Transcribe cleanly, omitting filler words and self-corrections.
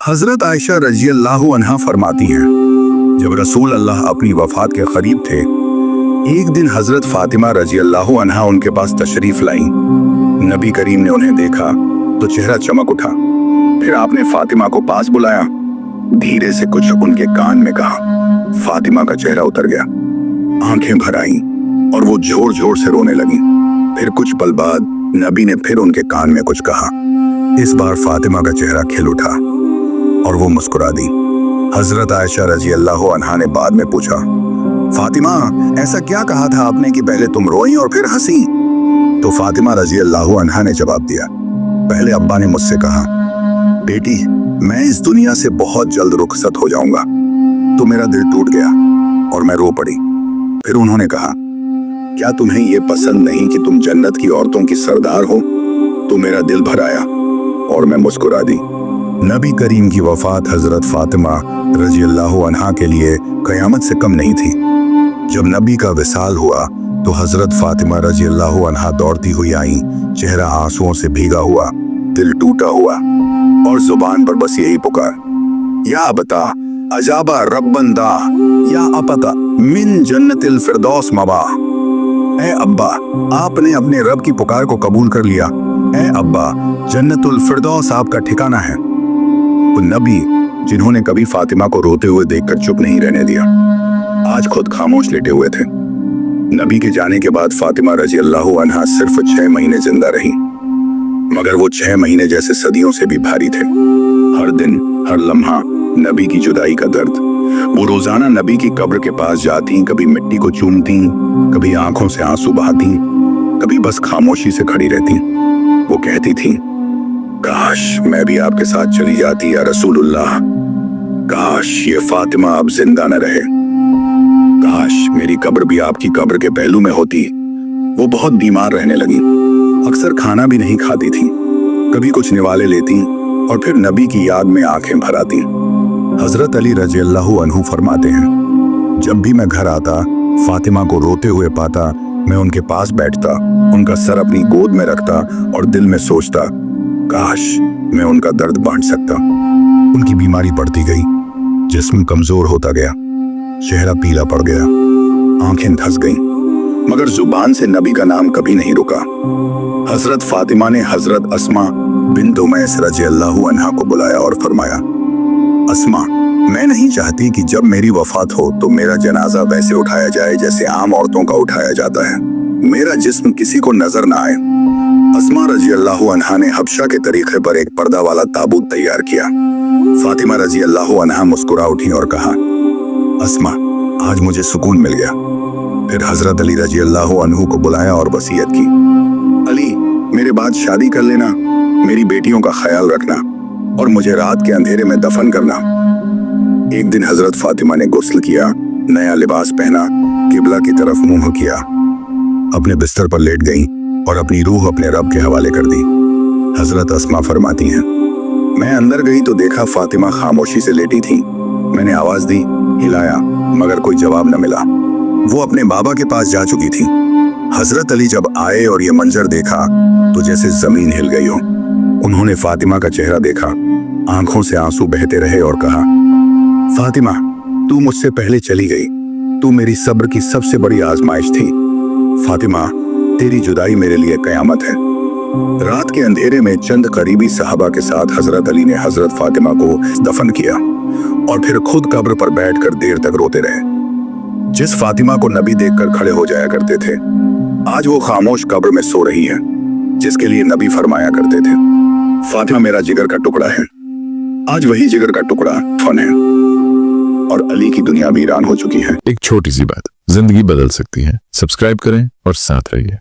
हजरत आयशा रजी अल्लाह अन्हा फरमाती हैं, जब रसूल अल्लाह अपनी वफात के करीब थे, एक दिन हजरत फातिमा रजी अल्लाह अन्हा उनके पास तशरीफ लाई। नबी करीम ने उन्हें देखा तो चेहरा चमक उठा। फिर आपने फातिमा को पास बुलाया, धीरे से कुछ उनके कान में कहा। फातिमा का चेहरा उतर गया, आंखें भर आईं और वो जोर जोर से रोने लगी। फिर कुछ पल बाद नबी ने फिर उनके कान में कुछ कहा। इस बार फातिमा का चेहरा खिल उठा और वो मुस्कुरा दी। हजरत आयशा रजी अल्लाह अन्हा ने बाद में पूछा, फातिमा, ऐसा क्या कहा था आपने कि पहले तुम रोई और फिर हंसी? तो फातिमा रजी अल्लाह अन्हा ने जवाब दिया, पहले अब्बा ने मुझसे कहा, बेटी, मैं इस दुनिया से बहुत जल्द रुखसत हो जाऊंगा। तो मेरा दिल टूट गया और मैं रो पड़ी। फिर उन्होंने कहा, क्या तुम्हें ये पसंद नहीं कि तुम जन्नत की औरतों की सरदार हो? तो मेरा दिल भर आया और मैं मुस्कुरा दी। नबी करीम की वफात हजरत फातिमा रजी अल्लाह अन्हा के लिए कयामत से कम नहीं थी। जब नबी का विसाल हुआ तो हजरत फातिमा रजी अल्लाह अन्हा दौड़ती हुई आई, चेहरा आंसुओं से भीगा हुआ, दिल टूटा हुआ और जुबान पर बस यही पुकार, या बता अजाबा रब्बंदा या अपता मिन जन्नतिल फिरदौस मबा। ए अब्बा, आपने अपने रब की पुकार को कबूल कर लिया। ए अब्बा, जन्नतुल फिरदौस आपका ठिकाना है। वो नबी जिन्होंने कभी फातिमा को रोते हुए देखकर चुप नहीं रहने दिया, आज खुद खामोश लेटे हुए थे। नबी के जाने के बाद फातिमा रजी अल्लाह अन्हा सिर्फ 6 महीने जिंदा रही, मगर वो 6 महीने जैसे सदियों से भी भारी थे। हर दिन, हर लम्हा नबी की जुदाई का दर्द। वो रोजाना नबी की कब्र के पास जाती, कभी मिट्टी को चूमती, कभी आंखों से आंसू बहाती, कभी बस खामोशी से खड़ी रहती। वो कहती थी, काश मैं भी आपके साथ चली जाती या रसूलुल्लाह। काश ये फातिमा अब जिंदा न रहे। काश मेरी कब्र भी आपकी कब्र के पहलू में होती। वो बहुत बीमार रहने लगी, अक्सर खाना भी नहीं खाती थी, कभी कुछ निवाले लेती और फिर नबी की याद में आंखें भर आती। हजरत अली रजी अल्लाह अन्हु फरमाते हैं, जब भी मैं घर आता, फातिमा को रोते हुए पाता, मैं उनके पास बैठता, उनका सर अपनी गोद में रखता और दिल में सोचता, काश मैं उनका दर्द बांट सकता। उनकी बीमारी बढ़ती गई, जिस्म कमजोर होता गया, चेहरा पीला पड़ गया, आंखें धंस गईं, मगर जुबान से नबी का नाम कभी नहीं रुका। हजरत फातिमा ने हजरत अस्मा बिन्त उमैस रजी अल्लाह अन्हा को बुलाया और फरमाया, अस्मा, मैं नहीं चाहती कि जब मेरी वफात हो तो मेरा जनाजा वैसे उठाया जाए जैसे आम औरतों का उठाया जाता है। मेरा जिस्म किसी को नजर ना आए। अस्मा रजी अल्लाह अन्हा ने हबशा के तरीके पर एक पर्दा वाला ताबूत तैयार किया। फातिमा रजी अल्लाह अन्हा मुस्कुरा उठी और कहा, अस्मा, आज मुझे सुकून मिल गया। फिर हजरत अली रजी अल्लाह अन्हु को बुलाया और वसीयत की, अली, मेरे बाद शादी कर लेना, मेरी बेटियों का ख्याल रखना और मुझे रात के अंधेरे में दफन करना। एक दिन हजरत फातिमा ने गुस्ल किया, नया लिबास पहना, किबला की तरफ मुंह किया, अपने बिस्तर पर लेट गईं और अपनी रूह अपने रब के हवाले कर दी। हजरत अस्मा फरमाती हैं, मैं अंदर गई तो देखा फातिमा खामोशी से लेटी थी। मैंने आवाज दी, हिलाया, मगर कोई जवाब न मिला। वो अपने बाबा के पास जा चुकी थी। हजरत अली जब आए और ये मंजर देखा तो जैसे जमीन हिल गई हो। उन्होंने फातिमा का चेहरा देखा, आंखों से आंसू बहते रहे और कहा, फातिमा, तू मुझसे पहले चली गई, तू मेरी सब्र की सबसे बड़ी आजमाइश थी। फातिमा, तेरी जुदाई मेरे लिए कयामत है। रात के अंधेरे में चंद करीबी सहाबा के साथ हजरत अली ने हजरत फातिमा को दफन किया और फिर खुद कब्र पर बैठकर देर तक रोते रहे। जिस फातिमा को नबी देखकर खड़े हो जाया करते थे, आज वो खामोश कब्र में सो रही है, जिसके लिए नबी फरमाया करते थे, फातिमा मेरा जिगर का टुकड़ा है। आज वही जिगर का टुकड़ा फन है और अली की दुनिया वीरान हो चुकी है। एक छोटी सी बात जिंदगी बदल सकती है। सब्सक्राइब करें और साथ रहिए।